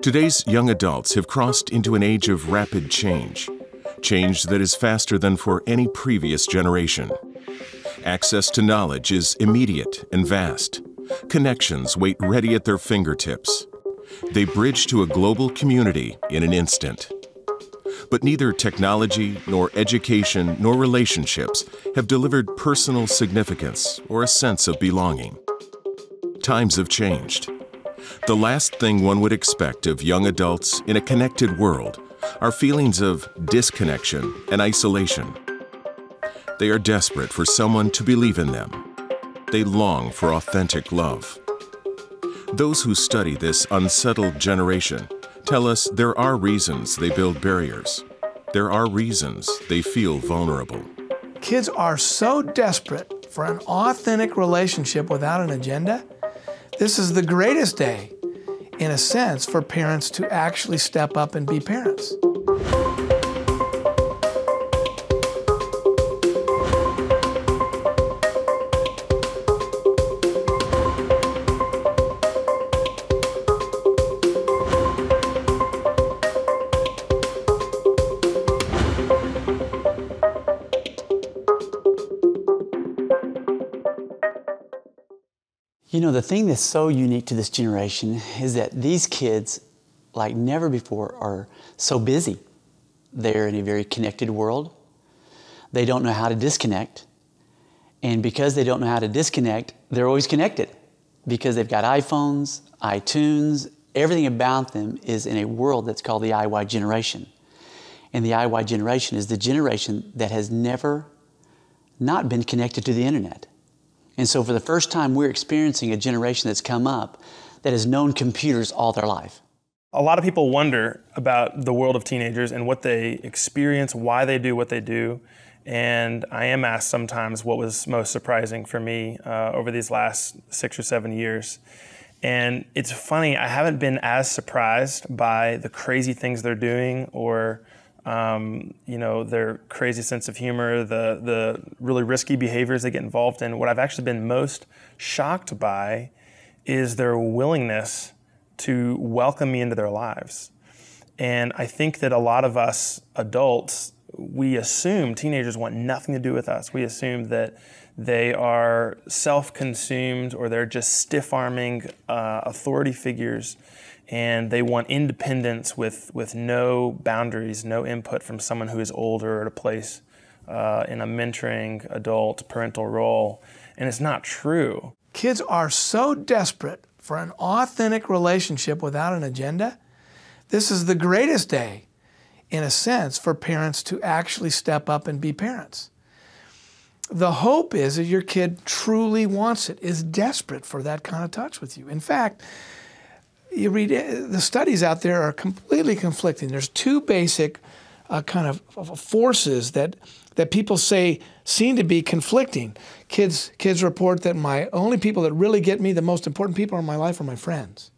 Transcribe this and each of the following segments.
Today's young adults have crossed into an age of rapid change, change that is faster than for any previous generation. Access to knowledge is immediate and vast. Connections wait ready at their fingertips. They bridge to a global community in an instant. But neither technology, nor education, nor relationships have delivered personal significance or a sense of belonging. Times have changed. The last thing one would expect of young adults in a connected world are feelings of disconnection and isolation. They are desperate for someone to believe in them. They long for authentic love. Those who study this unsettled generation tell us there are reasons they build barriers. There are reasons they feel vulnerable. Kids are so desperate for an authentic relationship without an agenda. This is the greatest day, in a sense, for parents to actually step up and be parents. You know, the thing that's so unique to this generation is that these kids, like never before, are so busy. They're in a very connected world. They don't know how to disconnect. And because they don't know how to disconnect, they're always connected. Because they've got iPhones, iTunes, everything about them is in a world that's called the IY generation. And the IY generation is the generation that has never not been connected to the internet. And so for the first time, we're experiencing a generation that's come up that has known computers all their life. A lot of people wonder about the world of teenagers and what they experience, why they do what they do. And I am asked sometimes what was most surprising for me over these last 6 or 7 years. And it's funny, I haven't been as surprised by the crazy things they're doing or you know, their crazy sense of humor, the really risky behaviors they get involved in. What I've actually been most shocked by is their willingness to welcome me into their lives. And I think that a lot of us adults, we assume teenagers want nothing to do with us. We assume that they are self-consumed or they're just stiff-arming authority figures, and they want independence with no boundaries, no input from someone who is older or at a place in a mentoring adult parental role. And it's not true. Kids are so desperate for an authentic relationship without an agenda. This is the greatest day, in a sense, for parents to actually step up and be parents. The hope is that your kid truly wants it, is desperate for that kind of touch with you. In fact, you read the studies out there are completely conflicting. There's two basic kind of forces that people say seem to be conflicting. Kids report that my only people that really get me, the most important people in my life, are my friends.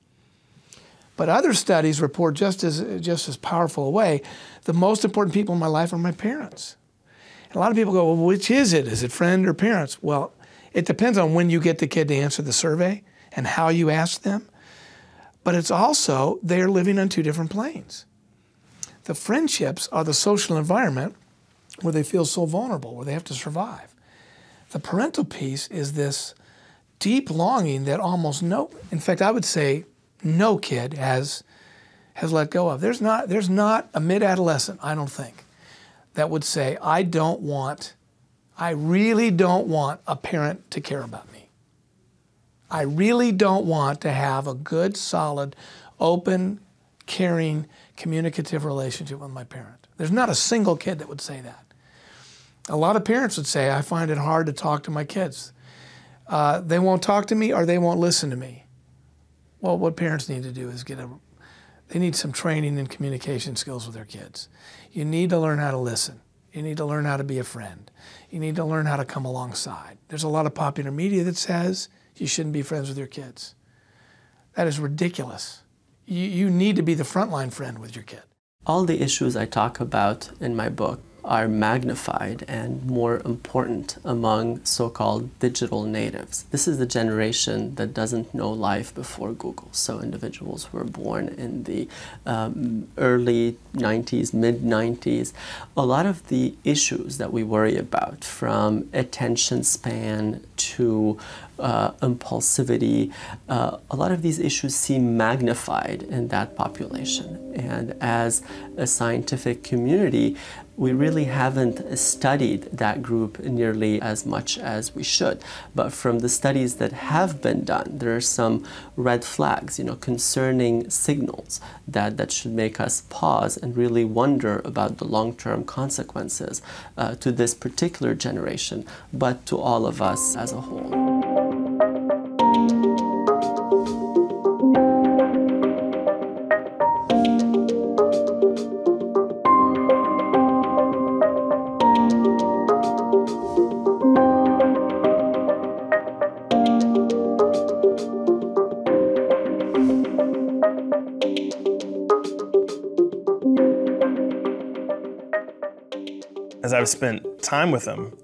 But other studies report just as powerful a way, the most important people in my life are my parents. And a lot of people go, well, which is it? Is it friend or parents? Well, it depends on when you get the kid to answer the survey and how you ask them. But it's also, they're living on two different planes. The friendships are the social environment where they feel so vulnerable, where they have to survive. The parental piece is this deep longing that almost in fact, I would say no kid has let go of. There's not a mid-adolescent, I don't think, that would say, I really don't want a parent to care about me. I really don't want to have a good, solid, open, caring, communicative relationship with my parent. There's not a single kid that would say that. A lot of parents would say, I find it hard to talk to my kids. They won't talk to me or they won't listen to me. Well, what parents need to do is they need some training in communication skills with their kids. You need to learn how to listen. You need to learn how to be a friend. You need to learn how to come alongside. There's a lot of popular media that says you shouldn't be friends with your kids. That is ridiculous. You need to be the frontline friend with your kid. All the issues I talk about in my book are magnified and more important among so-called digital natives. This is the generation that doesn't know life before Google. So individuals who were born in the early 90s, mid-90s. A lot of the issues that we worry about, from attention span to impulsivity, a lot of these issues seem magnified in that population. And as a scientific community, we really haven't studied that group nearly as much as we should. But from the studies that have been done, there are some red flags, concerning signals that should make us pause and really wonder about the long-term consequences to this particular generation, but to all of us as a whole. As I've spent time with them,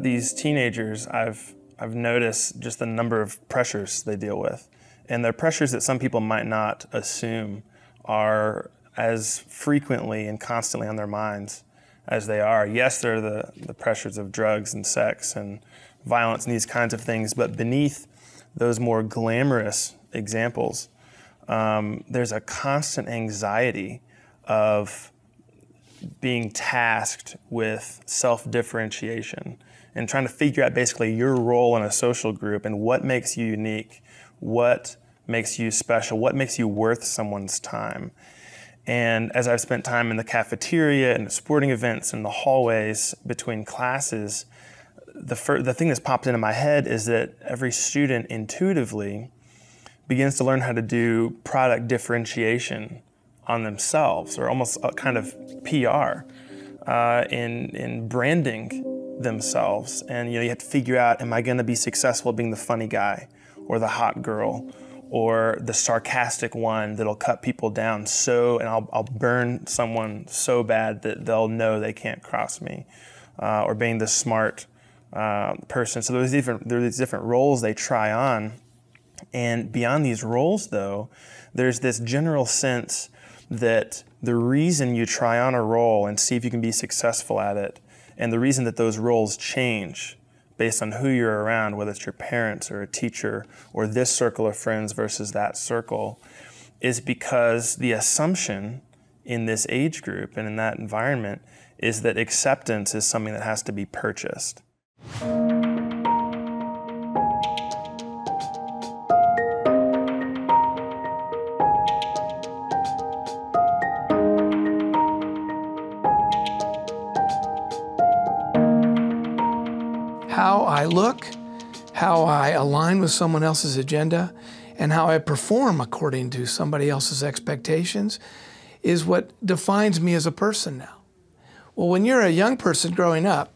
these teenagers, I've noticed just the number of pressures they deal with. And they're pressures that some people might not assume are as frequently and constantly on their minds as they are. Yes, there are the pressures of drugs and sex and violence and these kinds of things, but beneath those more glamorous examples, there's a constant anxiety of being tasked with self-differentiation and trying to figure out basically your role in a social group and what makes you unique, what makes you special, what makes you worth someone's time. And as I've spent time in the cafeteria and the sporting events and the hallways between classes, the thing that's popped into my head is that every student intuitively begins to learn how to do product differentiation on themselves, or almost a kind of PR in branding themselves. And you have to figure out, am I going to be successful at being the funny guy or the hot girl or the sarcastic one that'll cut people down and I'll burn someone so bad that they'll know they can't cross me, or being the smart person. So there are these different roles they try on. And beyond these roles, though, there's this general sense that the reason you try on a role and see if you can be successful at it, and the reason that those roles change based on who you're around, whether it's your parents or a teacher or this circle of friends versus that circle, is because the assumption in this age group and in that environment is that acceptance is something that has to be purchased. How I look, how I align with someone else's agenda, and how I perform according to somebody else's expectations is what defines me as a person now. Well, when you're a young person growing up,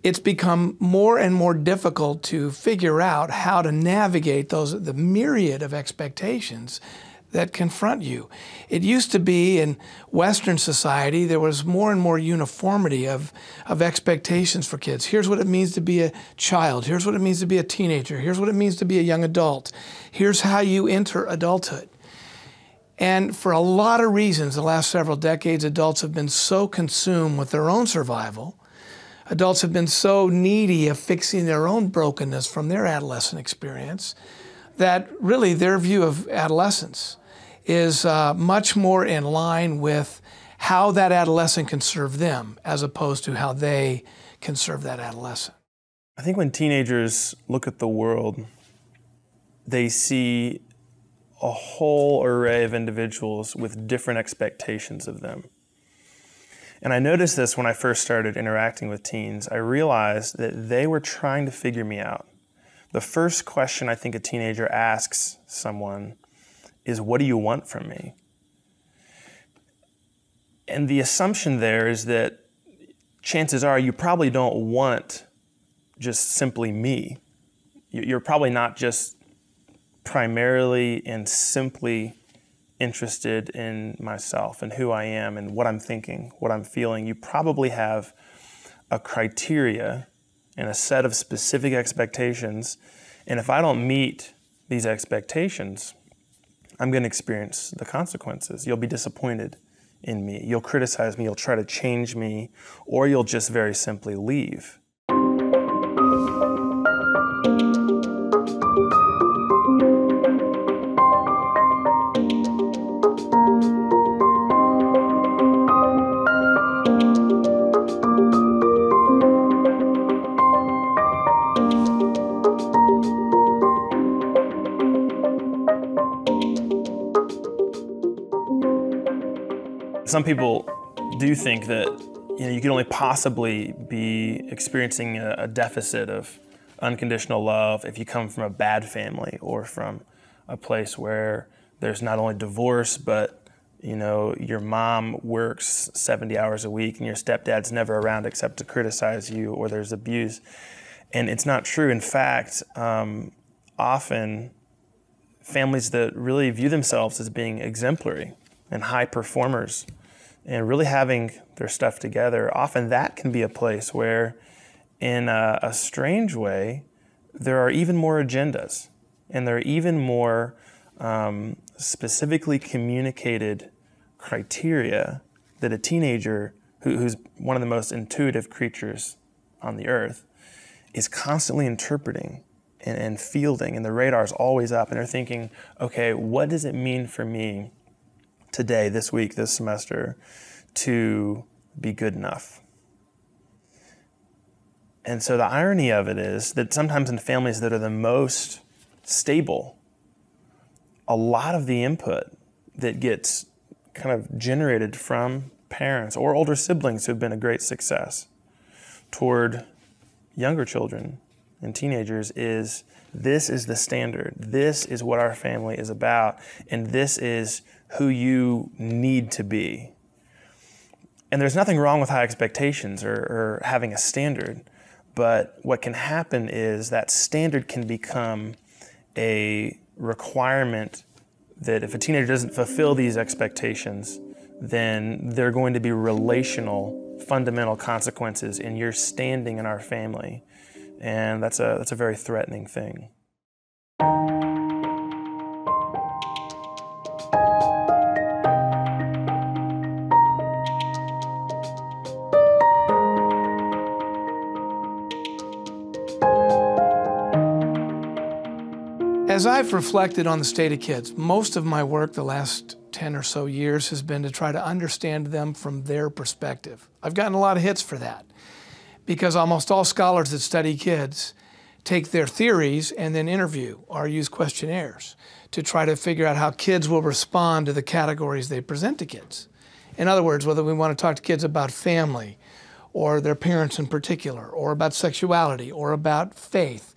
it's become more and more difficult to figure out how to navigate the myriad of expectations that confront you. It used to be in Western society, there was more and more uniformity of expectations for kids. Here's what it means to be a child. Here's what it means to be a teenager. Here's what it means to be a young adult. Here's how you enter adulthood. And for a lot of reasons, the last several decades, adults have been so consumed with their own survival. Adults have been so needy of fixing their own brokenness from their adolescent experience that really their view of adolescence is much more in line with how that adolescent can serve them as opposed to how they can serve that adolescent. I think when teenagers look at the world, they see a whole array of individuals with different expectations of them. And I noticed this when I first started interacting with teens. I realized that they were trying to figure me out. The first question I think a teenager asks someone is, what do you want from me? And the assumption there is that chances are you probably don't want just simply me. You're probably not just primarily and simply interested in myself and who I am and what I'm thinking, what I'm feeling, you probably have a criteria and a set of specific expectations. And if I don't meet these expectations, I'm going to experience the consequences. You'll be disappointed in me. You'll criticize me. You'll try to change me, or you'll just very simply leave. Some people do think that you can only possibly be experiencing a deficit of unconditional love if you come from a bad family or from a place where there's not only divorce, but your mom works 70 hours a week and your stepdad's never around except to criticize you, or there's abuse. And it's not true. In fact, often families that really view themselves as being exemplary and high performers and really having their stuff together, often that can be a place where, in a strange way, there are even more agendas and there are even more specifically communicated criteria that a teenager who's one of the most intuitive creatures on the earth is constantly interpreting and fielding, and the radar's always up, and they're thinking, okay, what does it mean for me today, this week, this semester, to be good enough? And so the irony of it is that sometimes in families that are the most stable, a lot of the input that gets kind of generated from parents or older siblings who've been a great success toward younger children and teenagers is, this is the standard, this is what our family is about, and this is who you need to be. And there's nothing wrong with high expectations or having a standard, but what can happen is that standard can become a requirement that if a teenager doesn't fulfill these expectations, then there are going to be relational, fundamental consequences in your standing in our family. And that's a very threatening thing. As I've reflected on the state of kids, most of my work the last 10 or so years has been to try to understand them from their perspective. I've gotten a lot of hits for that because almost all scholars that study kids take their theories and then interview or use questionnaires to try to figure out how kids will respond to the categories they present to kids. In other words, whether we want to talk to kids about family or their parents in particular, or about sexuality or about faith,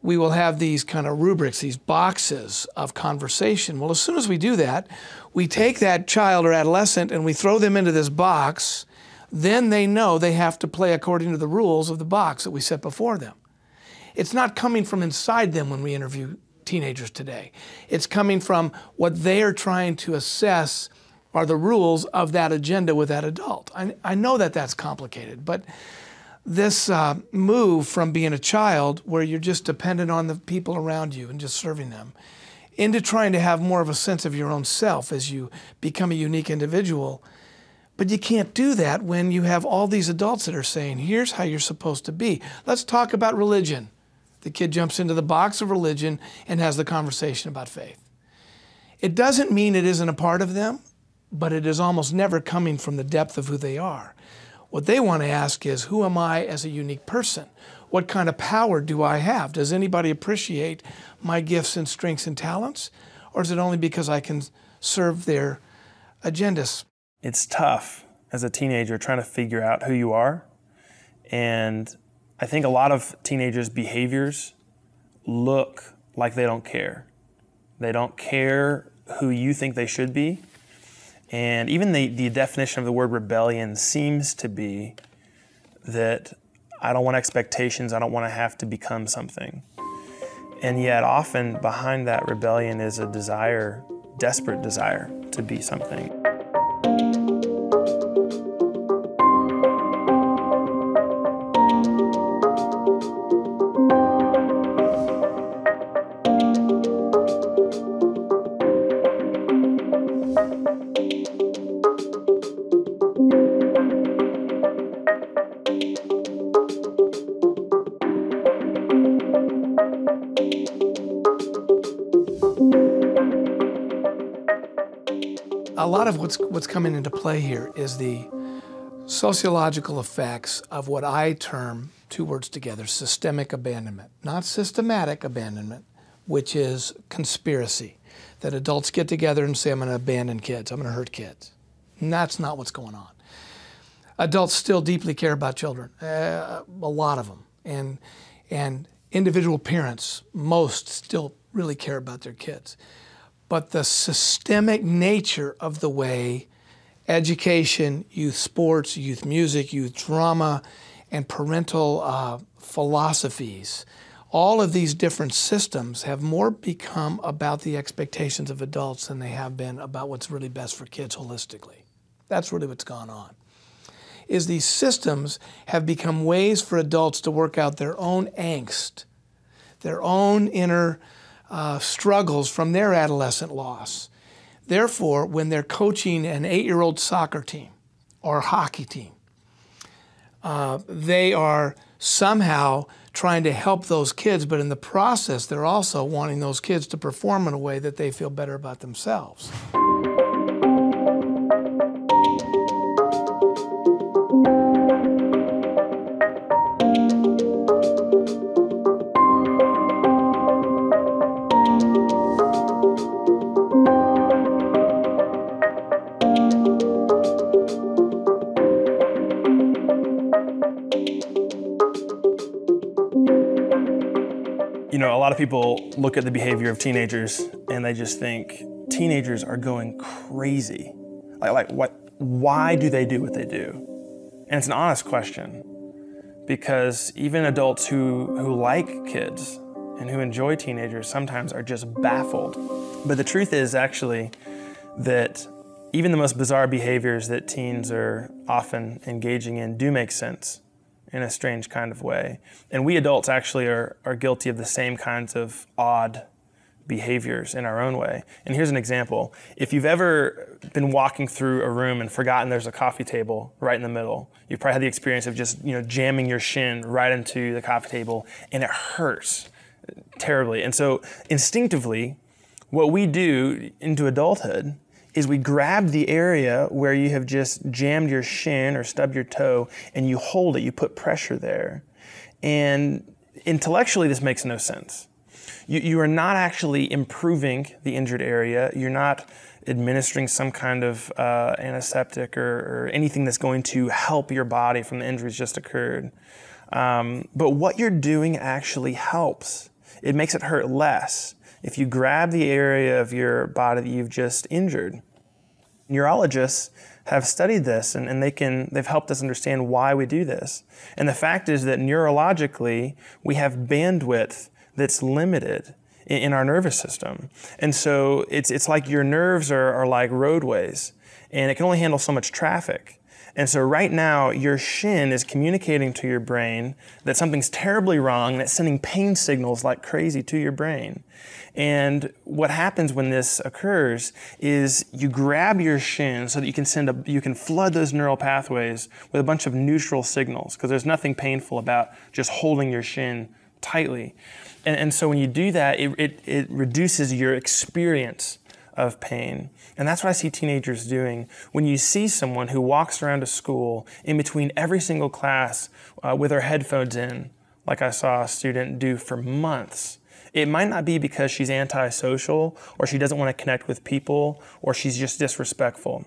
we will have these kind of rubrics, these boxes of conversation. Well, as soon as we do that, we take that child or adolescent and we throw them into this box, then they know they have to play according to the rules of the box that we set before them. It's not coming from inside them when we interview teenagers today. It's coming from what they are trying to assess are the rules of that agenda with that adult. I know that that's complicated, but this move from being a child where you're just dependent on the people around you and just serving them into trying to have more of a sense of your own self as you become a unique individual. But you can't do that when you have all these adults that are saying, here's how you're supposed to be. Let's talk about religion. The kid jumps into the box of religion and has the conversation about faith. It doesn't mean it isn't a part of them, but it is almost never coming from the depth of who they are. What they want to ask is, who am I as a unique person? What kind of power do I have? Does anybody appreciate my gifts and strengths and talents? Or is it only because I can serve their agendas? It's tough as a teenager trying to figure out who you are. And I think a lot of teenagers' behaviors look like they don't care. They don't care who you think they should be. And even the definition of the word rebellion seems to be that I don't want expectations, I don't want to have to become something. And yet often behind that rebellion is a desire desperate desire to be something. A lot of what's coming into play here is the sociological effects of what I term, two words together, systemic abandonment. Not systematic abandonment, which is conspiracy. That adults get together and say, I'm going to abandon kids, I'm going to hurt kids. And that's not what's going on. Adults still deeply care about children, a lot of them. And individual parents, most still really care about their kids. But the systemic nature of the way education, youth sports, youth music, youth drama, and parental philosophies, all of these different systems have more become about the expectations of adults than they have been about what's really best for kids holistically. That's really what's gone on. Is these systems have become ways for adults to work out their own angst, their own inner struggles from their adolescent loss. Therefore, when they're coaching an 8-year-old soccer team or hockey team, they are somehow trying to help those kids, but in the process, they're also wanting those kids to perform in a way that they feel better about themselves. You know, a lot of people look at the behavior of teenagers and they just think teenagers are going crazy. Why do they do what they do? And it's an honest question, because even adults who like kids and who enjoy teenagers sometimes are just baffled. But the truth is actually that even the most bizarre behaviors that teens are often engaging in do make sense in a strange kind of way. And we adults actually are guilty of the same kinds of odd behaviors in our own way. And here's an example. If you've ever been walking through a room and forgotten there's a coffee table right in the middle, you've probably had the experience of just jamming your shin right into the coffee table, and it hurts terribly. And so instinctively, what we do into adulthood is we grab the area where you have just jammed your shin or stubbed your toe, and you hold it, you put pressure there. And intellectually, this makes no sense. You are not actually improving the injured area. You're not administering some kind of antiseptic or anything that's going to help your body from the injuries just occurred. But what you're doing actually helps. It makes it hurt less if you grab the area of your body that you've just injured. Neurologists have studied this, and they've helped us understand why we do this. And the fact is that neurologically, we have bandwidth that's limited in our nervous system. And so it's like your nerves are like roadways, and it can only handle so much traffic. And so right now, your shin is communicating to your brain that something's terribly wrong, and it's sending pain signals like crazy to your brain. And what happens when this occurs is you grab your shin so that you can flood those neural pathways with a bunch of neutral signals, because there's nothing painful about just holding your shin tightly. And so when you do that, it reduces your experience of pain. And that's what I see teenagers doing. When you see someone who walks around a school in between every single class with her headphones in, like I saw a student do for months, it might not be because she's antisocial or she doesn't want to connect with people or she's just disrespectful.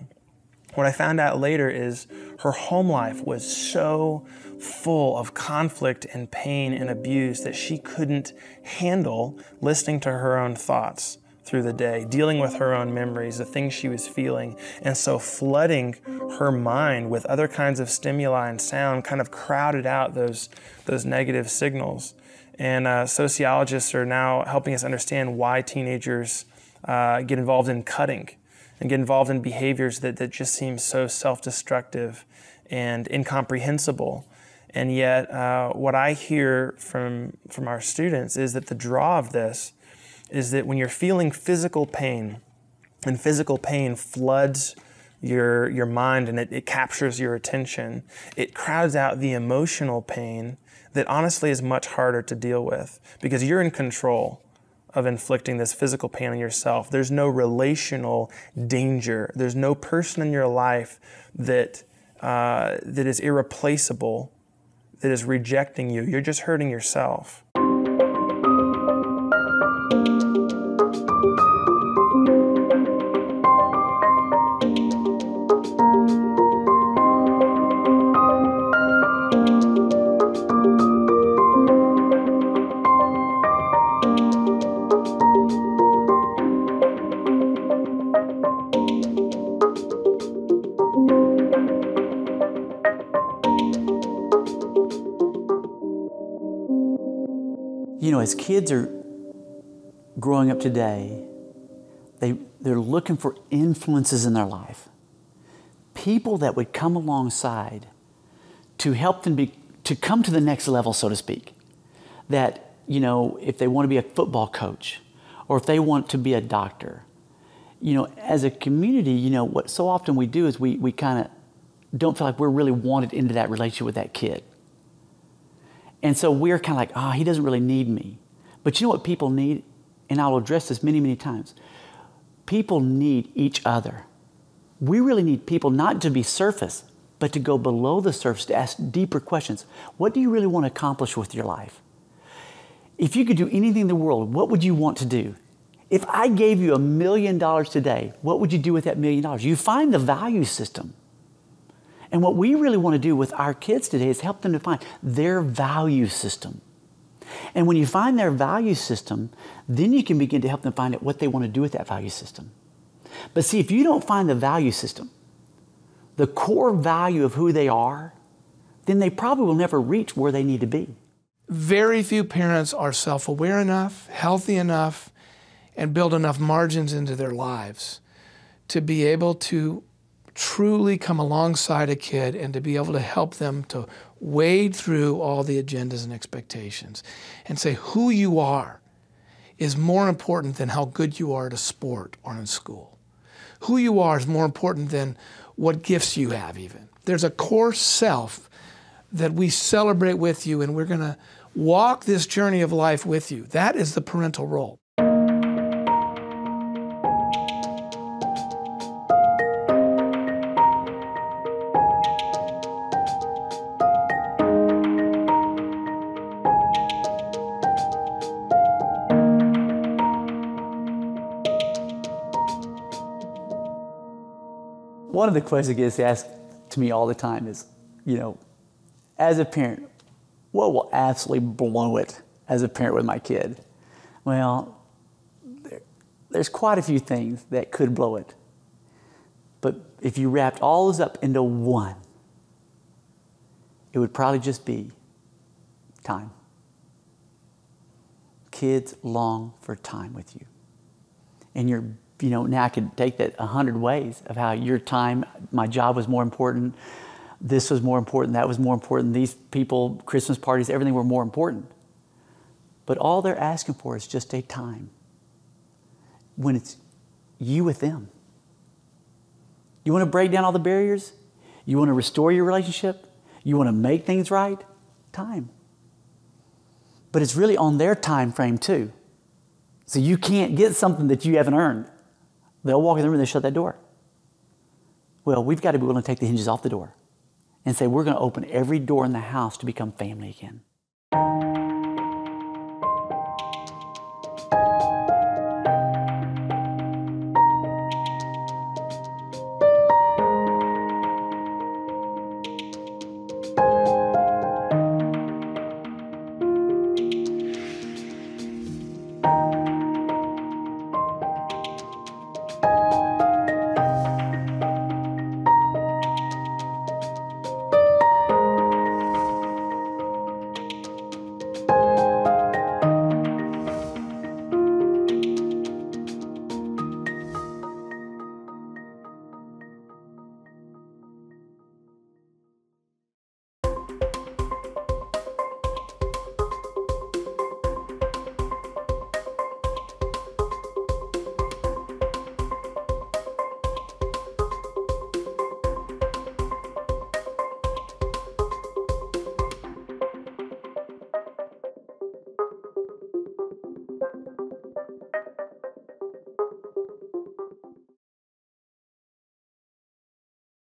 What I found out later is her home life was so full of conflict and pain and abuse that she couldn't handle listening to her own thoughts through the day, dealing with her own memories, the things she was feeling. And so flooding her mind with other kinds of stimuli and sound kind of crowded out those negative signals. And sociologists are now helping us understand why teenagers get involved in cutting and get involved in behaviors that just seem so self-destructive and incomprehensible. And yet, what I hear from our students is that the draw of this is that when you're feeling physical pain, and physical pain floods your mind and it captures your attention, it crowds out the emotional pain that honestly is much harder to deal with because you're in control of inflicting this physical pain on yourself. There's no relational danger. There's no person in your life that is irreplaceable, that is rejecting you. You're just hurting yourself. You know, as kids are growing up today, they're looking for influences in their life. People that would come alongside to help them to come to the next level, so to speak. That, you know, if they want to be a football coach or if they want to be a doctor, you know, as a community, you know, what so often we do is we kind of don't feel like we're really wanted into that relationship with that kid. And so we're kind of like, oh, he doesn't really need me. But you know what people need? And I'll address this many, many times. People need each other. We really need people not to be surface, but to go below the surface, to ask deeper questions. What do you really want to accomplish with your life? If you could do anything in the world, what would you want to do? If I gave you $1 million today, what would you do with that $1 million? You find the value system. And what we really want to do with our kids today is help them to find their value system. And when you find their value system, then you can begin to help them find out what they want to do with that value system. But see, if you don't find the value system, the core value of who they are, then they probably will never reach where they need to be. Very few parents are self-aware enough, healthy enough, and build enough margins into their lives to be able to truly come alongside a kid and to be able to help them to wade through all the agendas and expectations and say who you are is more important than how good you are at a sport or in school. Who you are is more important than what gifts you have even. There's a core self that we celebrate with you, and we're going to walk this journey of life with you. That is the parental role. One of the questions that gets asked to me all the time is, you know, as a parent, what will absolutely blow it as a parent with my kid? Well, there's quite a few things that could blow it. But if you wrapped all those up into one, it would probably just be time. Kids long for time with you. And you know, now I could take that 100 ways of how your time, my job was more important, this was more important, that was more important, these people, Christmas parties, everything were more important. But all they're asking for is just a time when it's you with them. You want to break down all the barriers? You want to restore your relationship? You want to make things right? Time. But it's really on their time frame too. So you can't get something that you haven't earned. They'll walk in the room and they shut that door. Well, we've got to be willing to take the hinges off the door and say, we're going to open every door in the house to become family again.